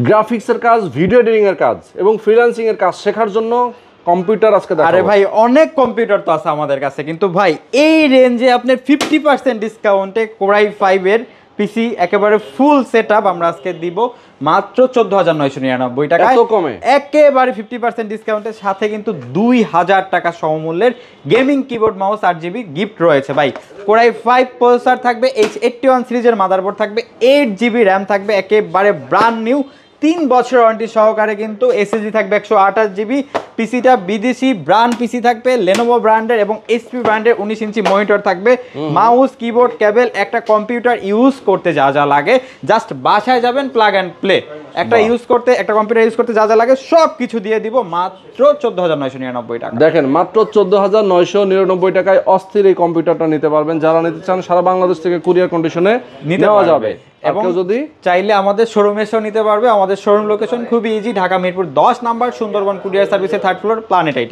গ্রাফিক্সের কাজ, video editing এর কাজ এবং ফ্রিল্যান্সিং এর কাজ শেখার জন্য কম্পিউটার আজকে দেখাবো। আরে ভাই অনেক কম্পিউটার তো আছে আমাদের কাছে, কিন্তু ভাই এই রেঞ্জে আপনার 50% ডিসকাউন্টে কোরাই 5 এর পিসি একেবারে ফুল সেটআপ আমরা আজকে দিব মাত্র 14,999 টাকা। এত কমে একেবারে 50% ডিসকাউন্টের সাথে কিন্তু 2000 টাকা সমমূল্যের gaming keyboard mouse 8GB gift রয়েছে ভাই। কোরাই 5 প্রসেসর থাকবে, H81 সিরিজের মাদারবোর্ড থাকবে, 8GB র্যাম থাকবে, একেবারে ব্র্যান্ড নিউ 3 বছর ওয়ারেন্টি সহকারে কিন্তু এসএসডি থাকবে 128GB। পিসিটা বিদেশি ব্র্যান্ড পিসি থাকবে, লেনোভো ব্র্যান্ডের এবং এইচপি ব্র্যান্ডের 19 ইঞ্চি মনিটর থাকবে, মাউস কিবোর্ড কেবল, একটা কম্পিউটার ইউজ করতে যা যা লাগে জাস্ট বাসায় যাবেন প্লাগ অ্যান্ড প্লে, একটা ইউজ করতে একটা কম্পিউটার ইউজ করতে যা যা লাগে সব কিছু দিয়ে দিব মাত্র 14,999 টাকা। দেখেন মাত্র 14,999 টাকায় অস্থির এই কম্পিউটারটা নিতে পারবেন। যারা নিতে চান সারা বাংলাদেশ থেকে কুরিয়ার কন্ডিশনে নেওয়া যাবে। এবং যদি চাইলে আমাদের শোরুমে এসেও নিতে পারবে। আমাদের শোরুম লোকেশন খুবই easy, Dhaka Mirpur 10 number, Sundarban courier সার্ভিসের 3rd ফ্লোর, প্ল্যানেট আইটি।